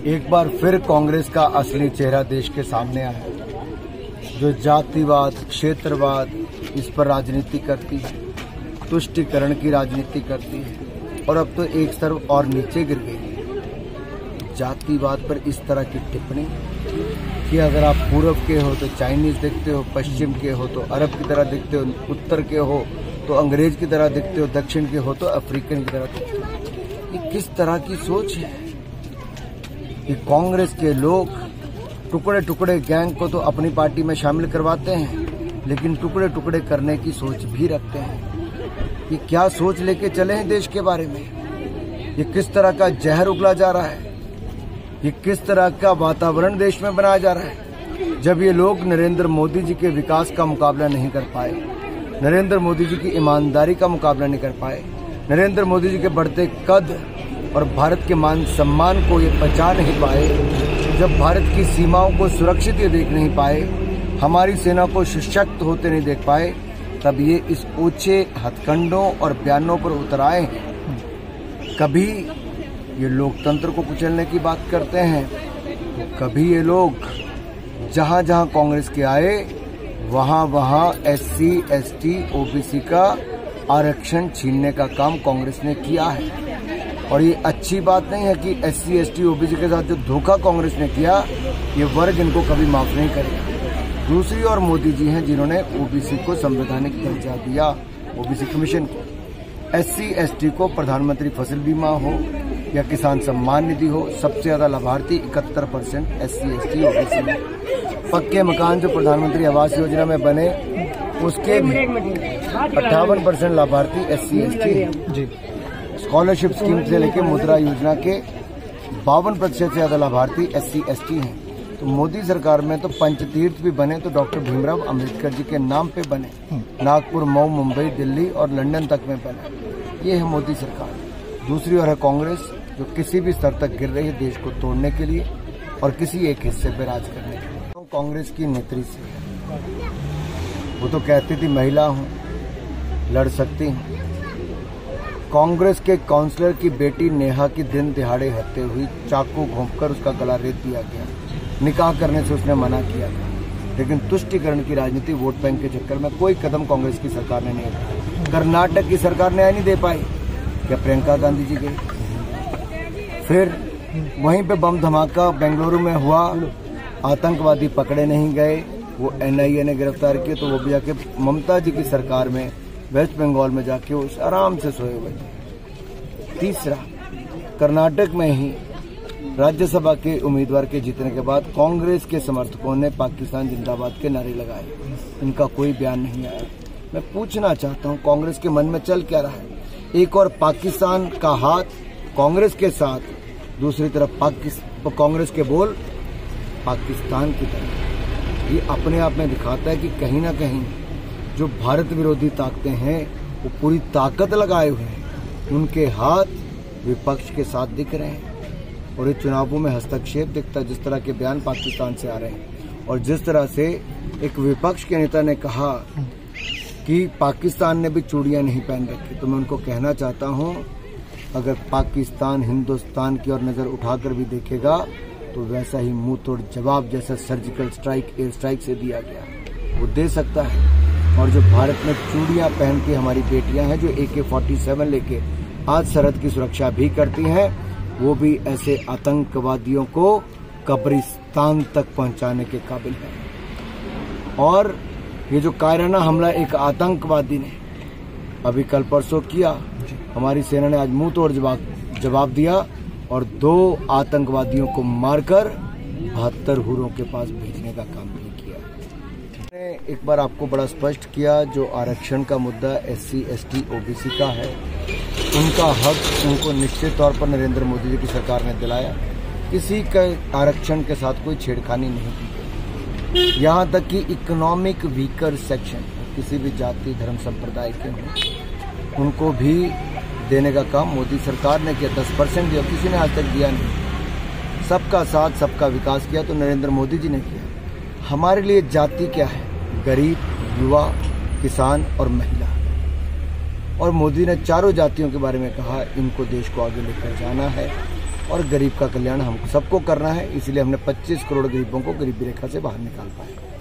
एक बार फिर कांग्रेस का असली चेहरा देश के सामने आया, जो जातिवाद, क्षेत्रवाद इस पर राजनीति करती है, तुष्टीकरण की राजनीति करती है और अब तो एक स्तर और नीचे गिर गई है। जातिवाद पर इस तरह की टिप्पणी कि अगर आप पूर्व के हो तो चाइनीज दिखते हो, पश्चिम के हो तो अरब की तरह दिखते हो, उत्तर के हो तो अंग्रेज की तरह दिखते हो, दक्षिण के हो तो अफ्रीकन की तरह दिखते हो। ये किस तरह की सोच है? ये कांग्रेस के लोग टुकड़े टुकड़े गैंग को तो अपनी पार्टी में शामिल करवाते हैं, लेकिन टुकड़े टुकड़े करने की सोच भी रखते हैं। ये क्या सोच लेके चले हैं देश के बारे में? ये किस तरह का जहर उगला जा रहा है? ये किस तरह का वातावरण देश में बनाया जा रहा है? जब ये लोग नरेंद्र मोदी जी के विकास का मुकाबला नहीं कर पाए, नरेंद्र मोदी जी की ईमानदारी का मुकाबला नहीं कर पाए, नरेंद्र मोदी जी के बढ़ते कद और भारत के मान सम्मान को ये बचा नहीं पाए, जब भारत की सीमाओं को सुरक्षित ये देख नहीं पाए, हमारी सेना को सशक्त होते नहीं देख पाए, तब ये इस ऊंचे हथकंडों और बयानों पर उतर आए हैं। कभी ये लोकतंत्र को कुचलने की बात करते हैं, तो कभी ये लोग जहां जहां कांग्रेस के आए वहां वहां SC, ST, OBC का आरक्षण छीनने का काम कांग्रेस ने किया है। और ये अच्छी बात नहीं है कि SC, ST, OBC के साथ जो धोखा कांग्रेस ने किया, ये वर्ग इनको कभी माफ नहीं करेगा। दूसरी ओर मोदी जी हैं जिन्होंने OBC को संवैधानिक दर्जा दिया, OBC कमीशन को। SC, ST को प्रधानमंत्री फसल बीमा हो या किसान सम्मान निधि हो, सबसे ज्यादा लाभार्थी 71% SC, ST, OBC में। पक्के मकान जो प्रधानमंत्री आवास योजना में बने, उसके भी 58% लाभार्थी SC, ST। स्कॉलरशिप स्कीम से लेकर मुद्रा योजना के 52% से ज्यादा लाभार्थी SC, ST हैं। तो मोदी सरकार में तो पंचतीर्थ भी बने तो डॉक्टर भीमराव अंबेडकर जी के नाम पे बने, नागपुर, मऊ, मुंबई, दिल्ली और लंदन तक में बने। ये है मोदी सरकार। दूसरी ओर है कांग्रेस, जो किसी भी स्तर तक गिर रही है देश को तोड़ने के लिए और किसी एक हिस्से पर राज करने के लिए। तो कांग्रेस की नेत्री से वो तो कहती थी महिला हूँ, लड़ सकती हूँ। कांग्रेस के काउंसलर की बेटी नेहा की दिन दिहाड़े हत्या हुई, चाकू घोंपकर उसका गला रेत दिया गया। निकाह करने से उसने मना किया था, लेकिन तुष्टीकरण की राजनीति, वोट बैंक के चक्कर में कोई कदम कांग्रेस की सरकार ने नहीं उठाया। कर्नाटक की सरकार न्याय नहीं दे पाई, क्या प्रियंका गांधी जी गई? फिर वहीं पे बम धमाका बेंगलुरु में हुआ, आतंकवादी पकड़े नहीं गए, वो NIA ने गिरफ्तार किए, तो वो भी जाके ममता जी की सरकार में वेस्ट बंगाल में जाके उस आराम से सोए हुए थे। तीसरा, कर्नाटक में ही राज्यसभा के उम्मीदवार के जीतने के बाद कांग्रेस के समर्थकों ने पाकिस्तान जिंदाबाद के नारे लगाए, इनका कोई बयान नहीं आया। मैं पूछना चाहता हूं, कांग्रेस के मन में चल क्या रहा है? एक और पाकिस्तान का हाथ कांग्रेस के साथ, दूसरी तरफ कांग्रेस के बोल पाकिस्तान की तरफ। ये अपने आप में दिखाता है कि कहीं ना कहीं जो भारत विरोधी ताकतें हैं वो पूरी ताकत लगाए हुए हैं, उनके हाथ विपक्ष के साथ दिख रहे हैं और ये चुनावों में हस्तक्षेप दिखता है। जिस तरह के बयान पाकिस्तान से आ रहे हैं और जिस तरह से एक विपक्ष के नेता ने कहा कि पाकिस्तान ने भी चूड़ियां नहीं पहन रखी, तो मैं उनको कहना चाहता हूं, अगर पाकिस्तान हिंदुस्तान की ओर नजर उठाकर भी देखेगा तो वैसा ही मुंह तोड़ जवाब जैसा सर्जिकल स्ट्राइक, एयर स्ट्राइक से दिया गया, वो दे सकता है। और जो भारत में चूड़ियां पहन के हमारी बेटियां हैं, जो AK-47 लेके आज सरहद की सुरक्षा भी करती हैं, वो भी ऐसे आतंकवादियों को कब्रिस्तान तक पहुंचाने के काबिल है। और ये जो कायराना हमला एक आतंकवादी ने अभी कल परसों किया, हमारी सेना ने आज मुंह तोड़ जवाब दिया और 2 आतंकवादियों को मारकर 72 हुरों के पास भेजने का काम भी किया। मैंने एक बार आपको बड़ा स्पष्ट किया, जो आरक्षण का मुद्दा SC, ST, OBC का है, उनका हक उनको निश्चित तौर पर नरेंद्र मोदी जी की सरकार ने दिलाया। किसी का आरक्षण के साथ कोई छेड़खानी नहीं की गई। यहाँ तक कि इकोनॉमिक वीकर सेक्शन, किसी भी जाति, धर्म, संप्रदाय के हों, उनको भी देने का काम मोदी सरकार ने किया। 10% दिया, किसी ने आज तक दिया नहीं। सबका साथ, सबका विकास किया तो नरेंद्र मोदी जी ने किया। हमारे लिए जाति क्या है? गरीब, युवा, किसान और महिला। और मोदी ने चारों जातियों के बारे में कहा, इनको देश को आगे लेकर जाना है। और गरीब का कल्याण हम सबको करना है, इसलिए हमने 25 करोड़ गरीबों को गरीबी रेखा से बाहर निकाल पाए।